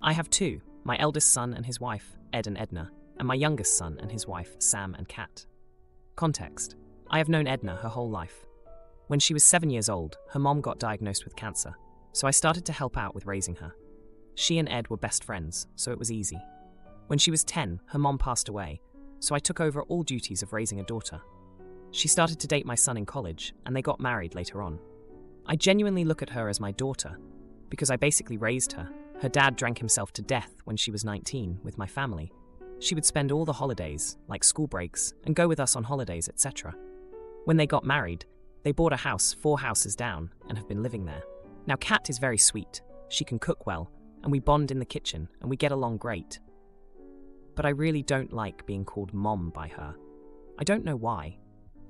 I have two, my eldest son and his wife, Ed and Edna, and my youngest son and his wife, Sam and Kat. Context: I have known Edna her whole life. When she was 7 years old, her mom got diagnosed with cancer, so I started to help out with raising her. She and Ed were best friends, so it was easy. When she was 10, her mom passed away, so I took over all duties of raising a daughter. She started to date my son in college, and they got married later on. I genuinely look at her as my daughter, because I basically raised her. Her dad drank himself to death when she was 19 with my family. She would spend all the holidays, like school breaks, and go with us on holidays, etc. When they got married, they bought a house 4 houses down and have been living there. Now Kat is very sweet, she can cook well, and we bond in the kitchen and we get along great. But I really don't like being called Mom by her. I don't know why,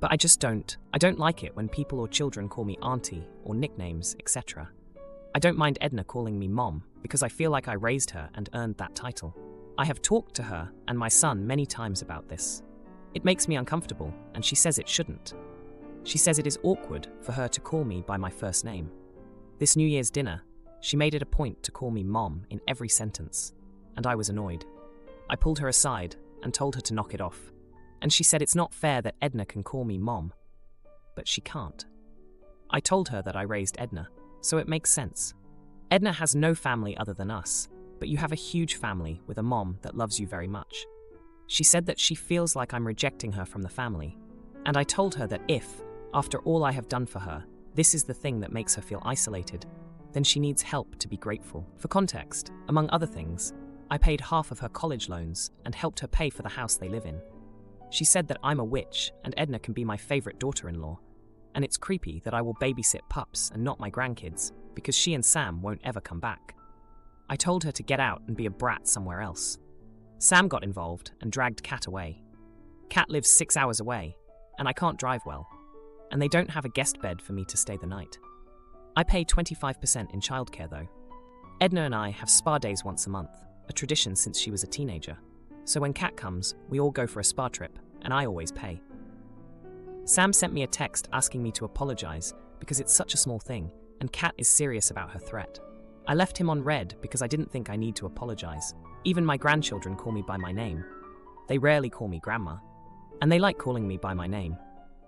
but I just don't. I don't like it when people or children call me Auntie or nicknames, etc. I don't mind Edna calling me Mom because I feel like I raised her and earned that title. I have talked to her and my son many times about this. It makes me uncomfortable, and she says it shouldn't. She says it is awkward for her to call me by my first name. This New Year's dinner, she made it a point to call me Mom in every sentence, and I was annoyed. I pulled her aside and told her to knock it off, and she said it's not fair that Edna can call me Mom, but she can't. I told her that I raised Edna, so it makes sense. Edna has no family other than us, but you have a huge family with a mom that loves you very much. She said that she feels like I'm rejecting her from the family, and I told her that if, after all I have done for her, this is the thing that makes her feel isolated, then she needs help to be grateful. For context, among other things, I paid half of her college loans and helped her pay for the house they live in. She said that I'm a witch and Edna can be my favorite daughter-in-law, and it's creepy that I will babysit pups and not my grandkids because she and Sam won't ever come back. I told her to get out and be a brat somewhere else. Sam got involved and dragged Kat away. Kat lives 6 hours away, and I can't drive well, and they don't have a guest bed for me to stay the night. I pay 25% in childcare though. Edna and I have spa days once a month, a tradition since she was a teenager. So when Kat comes, we all go for a spa trip, and I always pay. Sam sent me a text asking me to apologize because it's such a small thing, and Kat is serious about her threat. I left him on red because I didn't think I need to apologize. Even my grandchildren call me by my name. They rarely call me Grandma, and they like calling me by my name.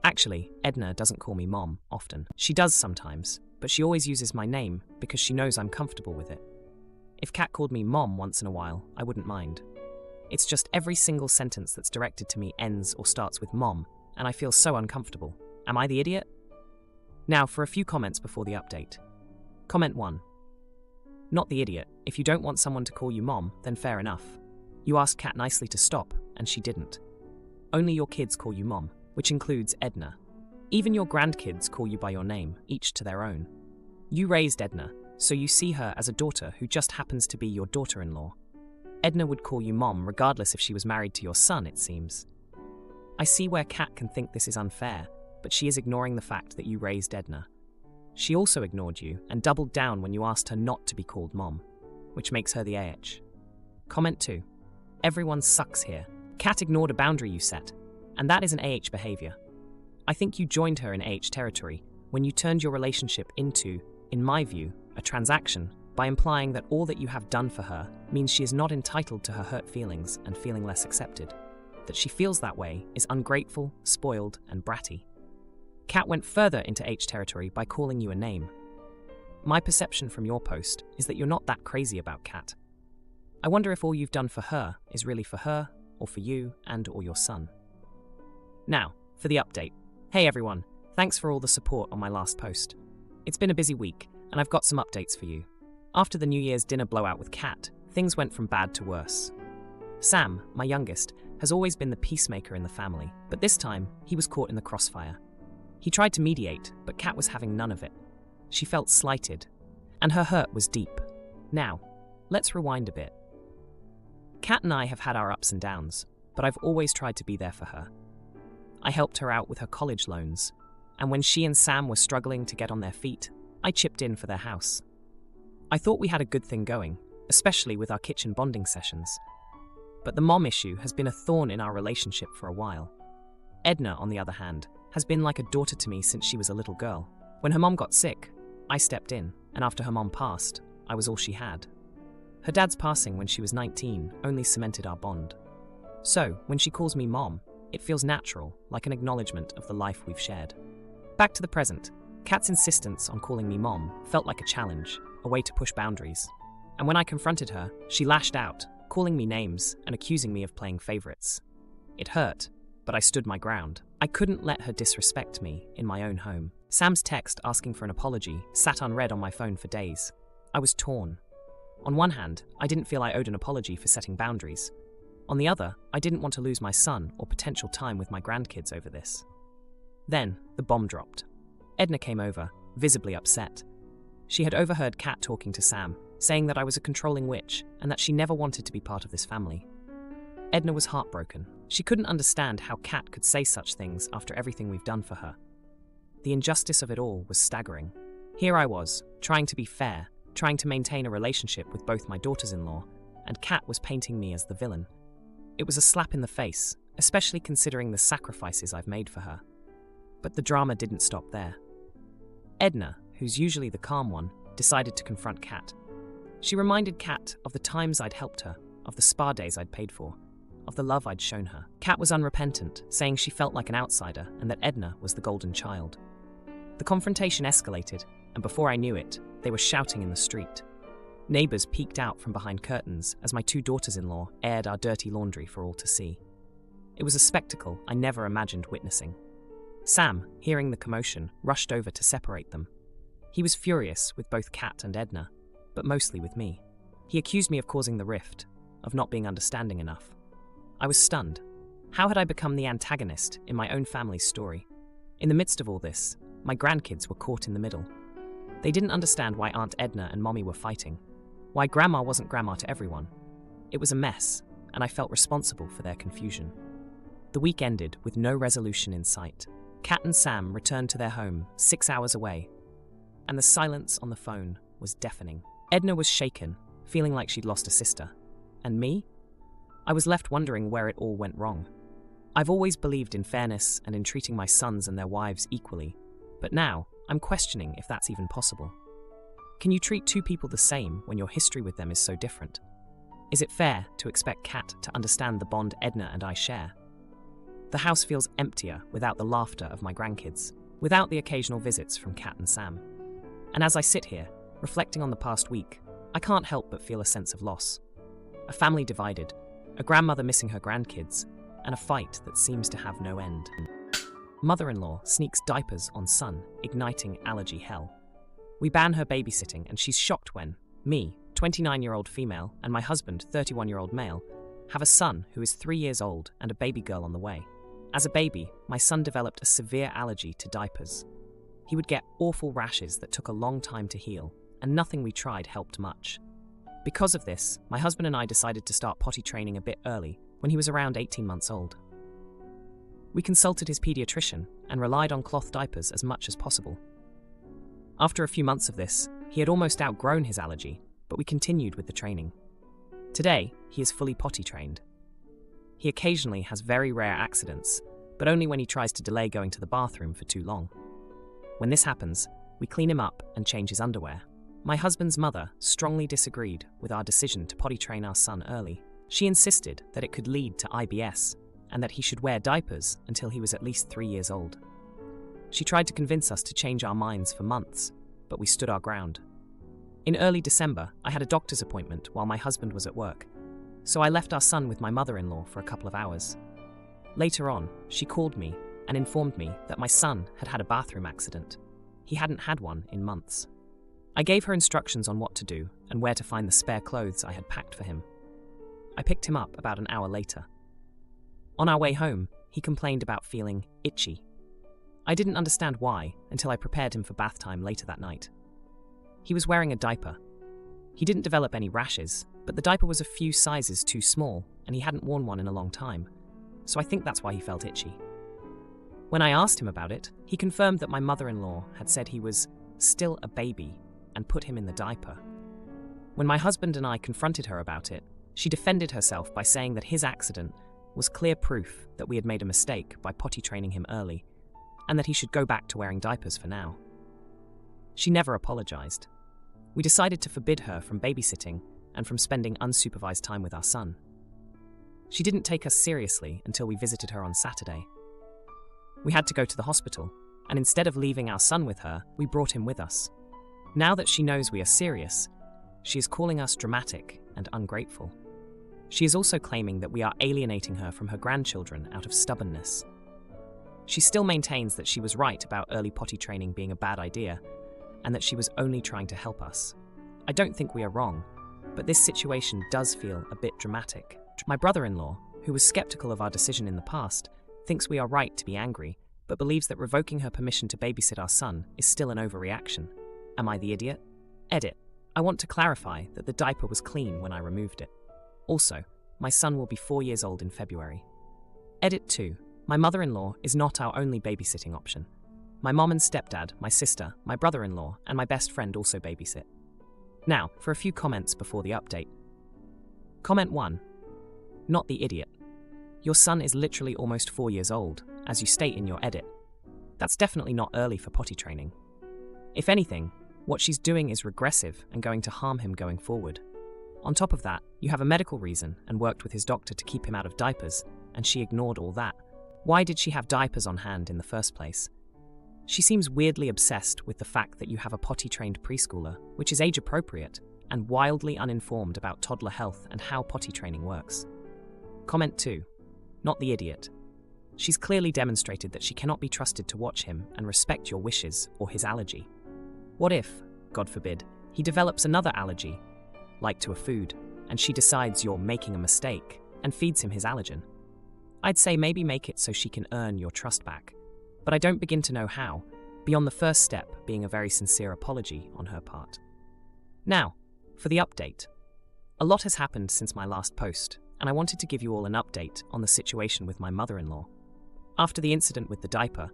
Actually, Edna doesn't call me Mom often. She does sometimes, but she always uses my name because she knows I'm comfortable with it. If Kat called me Mom once in a while, I wouldn't mind. It's just every single sentence that's directed to me ends or starts with Mom, and I feel so uncomfortable. Am I the idiot? Now for a few comments before the update. Comment 1. Not the idiot. If you don't want someone to call you Mom, then fair enough. You asked Kat nicely to stop, and she didn't. Only your kids call you Mom, which includes Edna. Even your grandkids call you by your name, each to their own. You raised Edna, so you see her as a daughter who just happens to be your daughter-in-law. Edna would call you Mom regardless if she was married to your son, it seems. I see where Kat can think this is unfair, but she is ignoring the fact that you raised Edna. She also ignored you and doubled down when you asked her not to be called Mom, which makes her the AH. Comment 2. Everyone sucks here. Kat ignored a boundary you set, and that is an AH behavior. I think you joined her in AH territory when you turned your relationship into, in my view, a transaction by implying that all that you have done for her means she is not entitled to her hurt feelings and feeling less accepted. That she feels that way is ungrateful, spoiled, and bratty. Kat went further into H territory by calling you a name. My perception from your post is that you're not that crazy about Kat. I wonder if all you've done for her is really for her, or for you and or your son. Now, for the update. Hey everyone, thanks for all the support on my last post. It's been a busy week, and I've got some updates for you. After the New Year's dinner blowout with Kat, things went from bad to worse. Sam, my youngest, has always been the peacemaker in the family, but this time, he was caught in the crossfire. He tried to mediate, but Kat was having none of it. She felt slighted, and her hurt was deep. Now, let's rewind a bit. Kat and I have had our ups and downs, but I've always tried to be there for her. I helped her out with her college loans, and when she and Sam were struggling to get on their feet, I chipped in for their house. I thought we had a good thing going, especially with our kitchen bonding sessions. But the mom issue has been a thorn in our relationship for a while. Edna, on the other hand, has been like a daughter to me since she was a little girl. When her mom got sick, I stepped in, and after her mom passed, I was all she had. Her dad's passing when she was 19 only cemented our bond. So, when she calls me Mom, it feels natural, like an acknowledgement of the life we've shared. Back to the present, Kat's insistence on calling me Mom felt like a challenge, a way to push boundaries. And when I confronted her, she lashed out, calling me names and accusing me of playing favorites. It hurt, but I stood my ground. I couldn't let her disrespect me in my own home. Sam's text asking for an apology sat unread on my phone for days. I was torn. On one hand, I didn't feel I owed an apology for setting boundaries. On the other, I didn't want to lose my son or potential time with my grandkids over this. Then, the bomb dropped. Edna came over, visibly upset. She had overheard Kat talking to Sam, saying that I was a controlling witch and that she never wanted to be part of this family. Edna was heartbroken. She couldn't understand how Kat could say such things after everything we've done for her. The injustice of it all was staggering. Here I was, trying to be fair, trying to maintain a relationship with both my daughters-in-law, and Kat was painting me as the villain. It was a slap in the face, especially considering the sacrifices I've made for her. But the drama didn't stop there. Edna, who's usually the calm one, decided to confront Kat. She reminded Kat of the times I'd helped her, of the spa days I'd paid for, of the love I'd shown her. Kat was unrepentant, saying she felt like an outsider and that Edna was the golden child. The confrontation escalated, and before I knew it, they were shouting in the street. Neighbors peeked out from behind curtains as my two daughters-in-law aired our dirty laundry for all to see. It was a spectacle I never imagined witnessing. Sam, hearing the commotion, rushed over to separate them. He was furious with both Kat and Edna, but mostly with me. He accused me of causing the rift, of not being understanding enough. I was stunned. How had I become the antagonist in my own family's story? In the midst of all this, my grandkids were caught in the middle. They didn't understand why Aunt Edna and Mommy were fighting, why Grandma wasn't Grandma to everyone. It was a mess, and I felt responsible for their confusion. The week ended with no resolution in sight. Kat and Sam returned to their home 6 hours away, and the silence on the phone was deafening. Edna was shaken, feeling like she'd lost a sister. And me? I was left wondering where it all went wrong. I've always believed in fairness and in treating my sons and their wives equally, but now I'm questioning if that's even possible. Can you treat two people the same when your history with them is so different? Is it fair to expect Kat to understand the bond Edna and I share? The house feels emptier without the laughter of my grandkids, without the occasional visits from Kat and Sam. And as I sit here, reflecting on the past week, I can't help but feel a sense of loss. A family divided, a grandmother missing her grandkids, and a fight that seems to have no end. Mother-in-law sneaks diapers on son, igniting allergy hell. We ban her babysitting, and she's shocked when me, 29-year-old female, and my husband, 31-year-old male, have a son who is 3 years old and a baby girl on the way. As a baby, my son developed a severe allergy to diapers. He would get awful rashes that took a long time to heal, and nothing we tried helped much. Because of this, my husband and I decided to start potty training a bit early, when he was around 18 months old. We consulted his pediatrician and relied on cloth diapers as much as possible. After a few months of this, he had almost outgrown his allergy, but we continued with the training. Today, he is fully potty trained. He occasionally has very rare accidents, but only when he tries to delay going to the bathroom for too long. When this happens, we clean him up and change his underwear. My husband's mother strongly disagreed with our decision to potty train our son early. She insisted that it could lead to IBS and that he should wear diapers until he was at least 3 years old. She tried to convince us to change our minds for months, but we stood our ground. In early December, I had a doctor's appointment while my husband was at work, so I left our son with my mother-in-law for a couple of hours. Later on, she called me and informed me that my son had had a bathroom accident. He hadn't had one in months. I gave her instructions on what to do and where to find the spare clothes I had packed for him. I picked him up about an hour later. On our way home, he complained about feeling itchy. I didn't understand why until I prepared him for bath time later that night. He was wearing a diaper. He didn't develop any rashes, but the diaper was a few sizes too small and he hadn't worn one in a long time, so I think that's why he felt itchy. When I asked him about it, he confirmed that my mother-in-law had said he was still a baby and put him in the diaper. When my husband and I confronted her about it, she defended herself by saying that his accident was clear proof that we had made a mistake by potty training him early, and that he should go back to wearing diapers for now. She never apologized. We decided to forbid her from babysitting and from spending unsupervised time with our son. She didn't take us seriously until we visited her on Saturday. We had to go to the hospital, and instead of leaving our son with her, we brought him with us. Now that she knows we are serious, she is calling us dramatic and ungrateful. She is also claiming that we are alienating her from her grandchildren out of stubbornness. She still maintains that she was right about early potty training being a bad idea, and that she was only trying to help us. I don't think we are wrong, but this situation does feel a bit dramatic. My brother-in-law, who was skeptical of our decision in the past, thinks we are right to be angry, but believes that revoking her permission to babysit our son is still an overreaction. Am I the idiot? Edit. I want to clarify that the diaper was clean when I removed it. Also, my son will be 4 years old in February. Edit 2. My mother-in-law is not our only babysitting option. My mom and stepdad, my sister, my brother-in-law, and my best friend also babysit. Now, for a few comments before the update. Comment 1. Not the idiot. Your son is literally almost 4 years old, as you state in your edit. That's definitely not early for potty training. If anything, what she's doing is regressive and going to harm him going forward. On top of that, you have a medical reason and worked with his doctor to keep him out of diapers, and she ignored all that. Why did she have diapers on hand in the first place? She seems weirdly obsessed with the fact that you have a potty-trained preschooler, which is age-appropriate, and wildly uninformed about toddler health and how potty training works. Comment 2. Not the idiot. She's clearly demonstrated that she cannot be trusted to watch him and respect your wishes or his allergy. What if, God forbid, he develops another allergy, like to a food, and she decides you're making a mistake and feeds him his allergen? I'd say maybe make it so she can earn your trust back, but I don't begin to know how, beyond the first step being a very sincere apology on her part. Now, for the update. A lot has happened since my last post, and I wanted to give you all an update on the situation with my mother-in-law. After the incident with the diaper,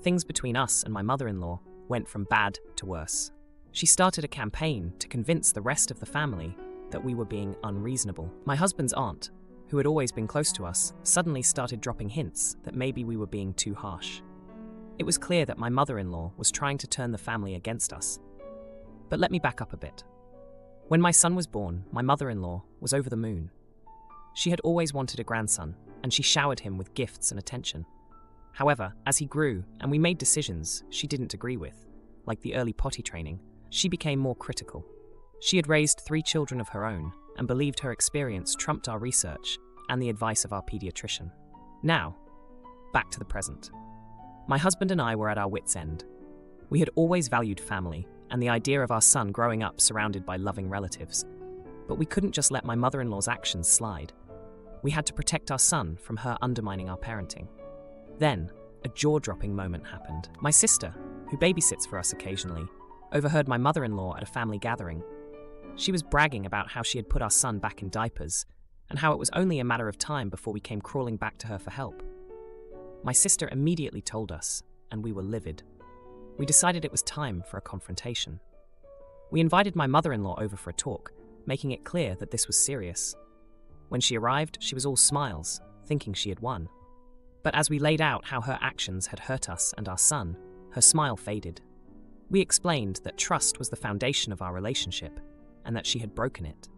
things between us and my mother-in-law went from bad to worse. She started a campaign to convince the rest of the family that we were being unreasonable. My husband's aunt, who had always been close to us, suddenly started dropping hints that maybe we were being too harsh. It was clear that my mother-in-law was trying to turn the family against us. But let me back up a bit. When my son was born, my mother-in-law was over the moon. She had always wanted a grandson, and she showered him with gifts and attention. However, as he grew and we made decisions she didn't agree with, like the early potty training, she became more critical. She had raised 3 children of her own and believed her experience trumped our research and the advice of our pediatrician. Now, back to the present. My husband and I were at our wits' end. We had always valued family and the idea of our son growing up surrounded by loving relatives, but we couldn't just let my mother-in-law's actions slide. We had to protect our son from her undermining our parenting. Then, a jaw-dropping moment happened. My sister, who babysits for us occasionally, overheard my mother-in-law at a family gathering. She was bragging about how she had put our son back in diapers, and how it was only a matter of time before we came crawling back to her for help. My sister immediately told us, and we were livid. We decided it was time for a confrontation. We invited my mother-in-law over for a talk, making it clear that this was serious. When she arrived, she was all smiles, thinking she had won. But as we laid out how her actions had hurt us and our son, her smile faded. We explained that trust was the foundation of our relationship, and that she had broken it.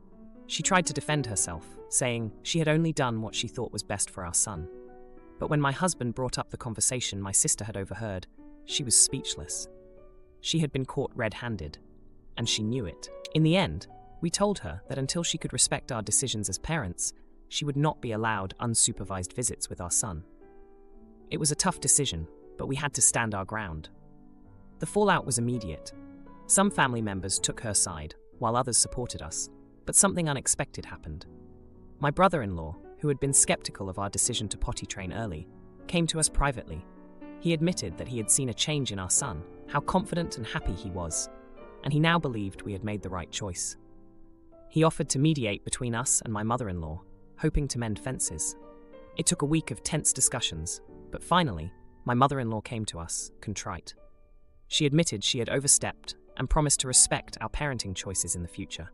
She tried to defend herself, saying she had only done what she thought was best for our son. But when my husband brought up the conversation my sister had overheard, she was speechless. She had been caught red-handed, and she knew it. In the end, we told her that until she could respect our decisions as parents, she would not be allowed unsupervised visits with our son. It was a tough decision, but we had to stand our ground. The fallout was immediate. Some family members took her side, while others supported us, but something unexpected happened. My brother-in-law, who had been skeptical of our decision to potty train early, came to us privately. He admitted that he had seen a change in our son, how confident and happy he was, and he now believed we had made the right choice. He offered to mediate between us and my mother-in-law, hoping to mend fences. It took a week of tense discussions, but finally, my mother-in-law came to us, contrite. She admitted she had overstepped and promised to respect our parenting choices in the future.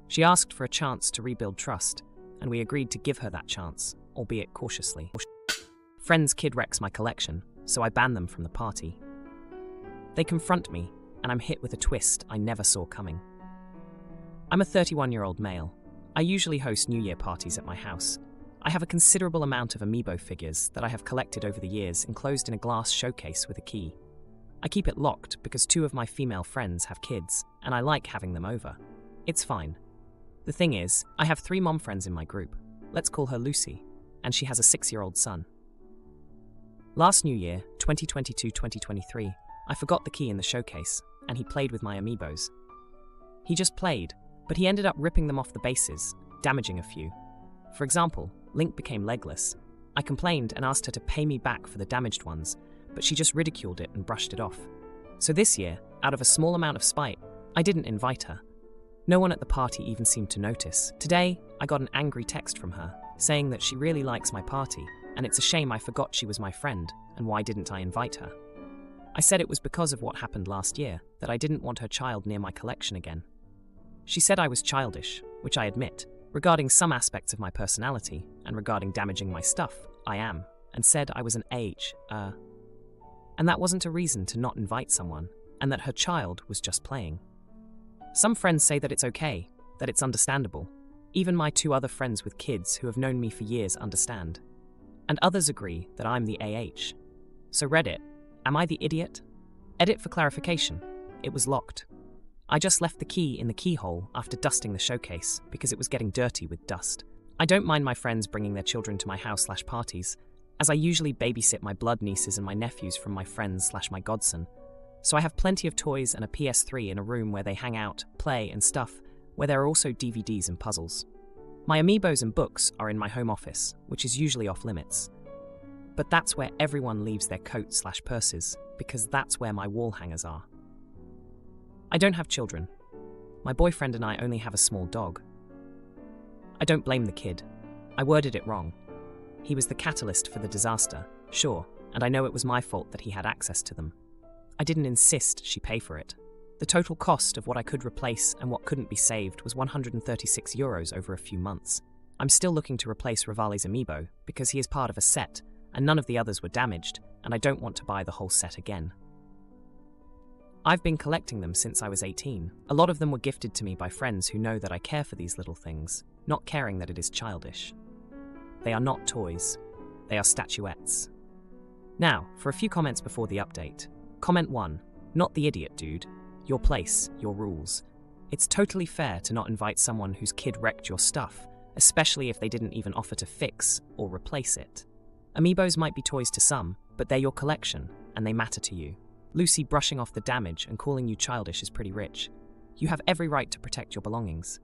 She asked for a chance to rebuild trust, and we agreed to give her that chance, albeit cautiously. Friends kid wrecks my collection, so I ban them from the party. They confront me, and I'm hit with a twist I never saw coming. I'm a 31-year-old male, I usually host New Year parties at my house. I have a considerable amount of amiibo figures that I have collected over the years enclosed in a glass showcase with a key. I keep it locked because 2 of my female friends have kids, and I like having them over. It's fine. The thing is, I have 3 mom friends in my group. Let's call her Lucy, and she has a 6-year-old son. Last New Year, 2022-2023, I forgot the key in the showcase, and he played with my amiibos. He just played, but he ended up ripping them off the bases, damaging a few. For example, Link became legless. I complained and asked her to pay me back for the damaged ones, but she just ridiculed it and brushed it off. So this year, out of a small amount of spite, I didn't invite her. No one at the party even seemed to notice. Today, I got an angry text from her, saying that she really likes my party, and it's a shame I forgot she was my friend, and why didn't I invite her? I said it was because of what happened last year, that I didn't want her child near my collection again. She said I was childish, which I admit. Regarding some aspects of my personality, and regarding damaging my stuff, I am, and said I was an and that wasn't a reason to not invite someone, and that her child was just playing. Some friends say that it's okay, that it's understandable. Even my 2 other friends with kids who have known me for years understand. And others agree that I'm the AH. So Reddit, am I the idiot? Edit for clarification. It was locked. I just left the key in the keyhole after dusting the showcase because it was getting dirty with dust. I don't mind my friends bringing their children to my house/parties, as I usually babysit my blood nieces and my nephews from my friends/my godson. So I have plenty of toys and a PS3 in a room where they hang out, play and stuff, where there are also DVDs and puzzles. My amiibos and books are in my home office, which is usually off limits. But that's where everyone leaves their coats/purses, because that's where my wall hangers are. I don't have children. My boyfriend and I only have a small dog. I don't blame the kid. I worded it wrong. He was the catalyst for the disaster, sure, and I know it was my fault that he had access to them. I didn't insist she pay for it. The total cost of what I could replace and what couldn't be saved was €136 over a few months. I'm still looking to replace Rivali's amiibo because he is part of a set, and none of the others were damaged, and I don't want to buy the whole set again. I've been collecting them since I was 18. A lot of them were gifted to me by friends who know that I care for these little things, not caring that it is childish. They are not toys. They are statuettes. Now, for a few comments before the update. Comment 1. Not the idiot, dude. Your place, your rules. It's totally fair to not invite someone whose kid wrecked your stuff, especially if they didn't even offer to fix or replace it. Amiibos might be toys to some, but they're your collection, and they matter to you. Lucy brushing off the damage and calling you childish is pretty rich. You have every right to protect your belongings.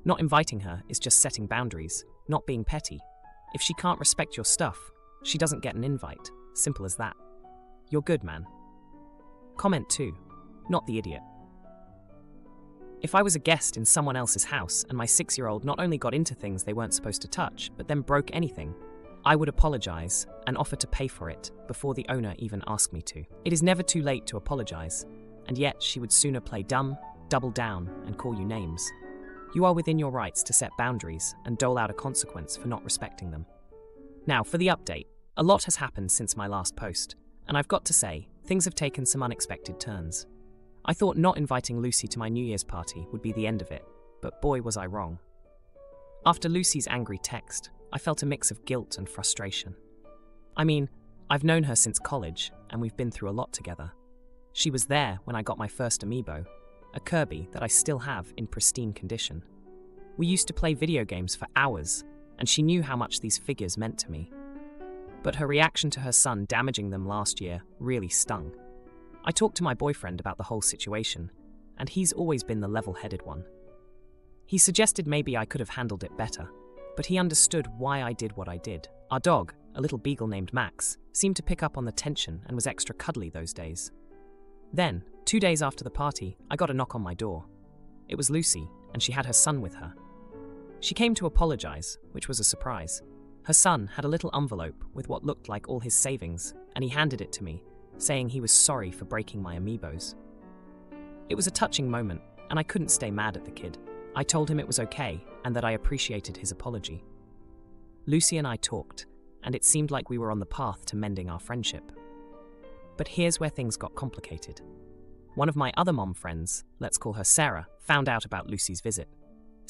Not inviting her is just setting boundaries, not being petty. If she can't respect your stuff, she doesn't get an invite. Simple as that. You're good, man. Comment 2. Not the idiot. If I was a guest in someone else's house and my 6-year-old not only got into things they weren't supposed to touch, but then broke anything, I would apologize and offer to pay for it before the owner even asked me to. It is never too late to apologize, and yet she would sooner play dumb, double down, and call you names. You are within your rights to set boundaries and dole out a consequence for not respecting them. Now, for the update. A lot has happened since my last post, and I've got to say, things have taken some unexpected turns. I thought not inviting Lucy to my New Year's party would be the end of it, but boy was I wrong. After Lucy's angry text, I felt a mix of guilt and frustration. I mean, I've known her since college, and we've been through a lot together. She was there when I got my first amiibo, a Kirby that I still have in pristine condition. We used to play video games for hours, and she knew how much these figures meant to me. But her reaction to her son damaging them last year really stung. I talked to my boyfriend about the whole situation, and he's always been the level-headed one. He suggested maybe I could have handled it better, but he understood why I did what I did. Our dog, a little beagle named Max, seemed to pick up on the tension and was extra cuddly those days. Then, 2 days after the party, I got a knock on my door. It was Lucy, and she had her son with her. She came to apologize, which was a surprise. Her son had a little envelope with what looked like all his savings, and he handed it to me, saying he was sorry for breaking my amiibos. It was a touching moment, and I couldn't stay mad at the kid. I told him it was okay, and that I appreciated his apology. Lucy and I talked, and it seemed like we were on the path to mending our friendship. But here's where things got complicated. One of my other mom friends, let's call her Sarah, found out about Lucy's visit.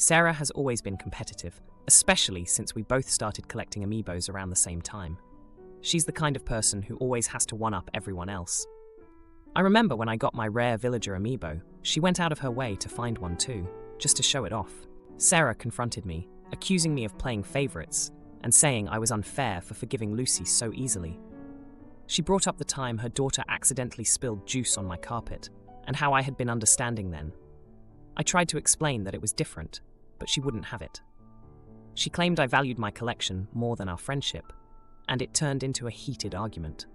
Sarah has always been competitive, especially since we both started collecting amiibos around the same time. She's the kind of person who always has to one-up everyone else. I remember when I got my rare villager amiibo, she went out of her way to find one too, just to show it off. Sarah confronted me, accusing me of playing favorites and saying I was unfair for forgiving Lucy so easily. She brought up the time her daughter accidentally spilled juice on my carpet and how I had been understanding then. I tried to explain that it was different, but she wouldn't have it. She claimed I valued my collection more than our friendship, and it turned into a heated argument.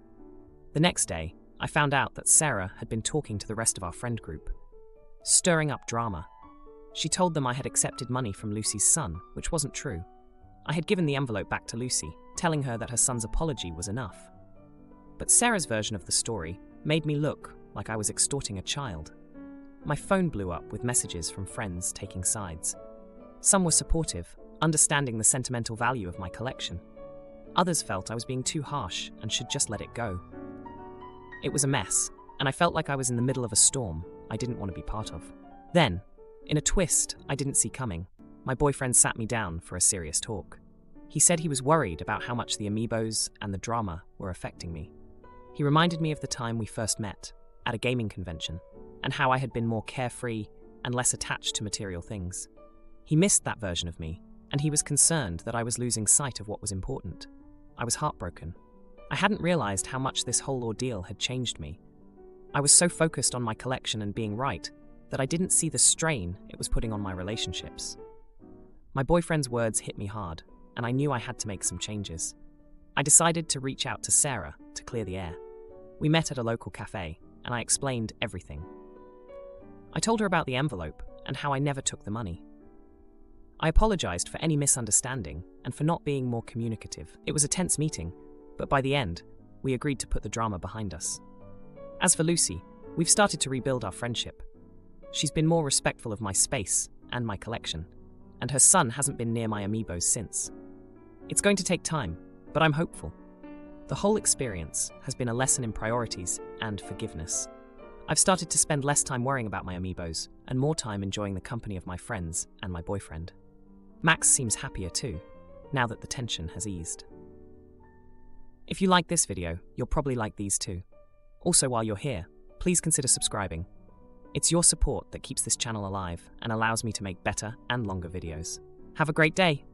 The next day, I found out that Sarah had been talking to the rest of our friend group, stirring up drama. She told them I had accepted money from Lucy's son, which wasn't true. I had given the envelope back to Lucy, telling her that her son's apology was enough. But Sarah's version of the story made me look like I was extorting a child. My phone blew up with messages from friends taking sides. Some were supportive, understanding the sentimental value of my collection. Others felt I was being too harsh and should just let it go. It was a mess, and I felt like I was in the middle of a storm I didn't want to be part of. Then, in a twist I didn't see coming, my boyfriend sat me down for a serious talk. He said he was worried about how much the amiibos and the drama were affecting me. He reminded me of the time we first met, at a gaming convention, and how I had been more carefree and less attached to material things. He missed that version of me, and he was concerned that I was losing sight of what was important. I was heartbroken. I hadn't realized how much this whole ordeal had changed me. I was so focused on my collection and being right that I didn't see the strain it was putting on my relationships. My boyfriend's words hit me hard, and I knew I had to make some changes. I decided to reach out to Sarah to clear the air. We met at a local cafe, and I explained everything. I told her about the envelope and how I never took the money. I apologized for any misunderstanding and for not being more communicative. It was a tense meeting, but by the end, we agreed to put the drama behind us. As for Lucy, we've started to rebuild our friendship. She's been more respectful of my space and my collection, and her son hasn't been near my amiibos since. It's going to take time, but I'm hopeful. The whole experience has been a lesson in priorities and forgiveness. I've started to spend less time worrying about my amiibos and more time enjoying the company of my friends and my boyfriend. Max seems happier too, now that the tension has eased. If you like this video, you'll probably like these too. Also, while you're here, please consider subscribing. It's your support that keeps this channel alive and allows me to make better and longer videos. Have a great day!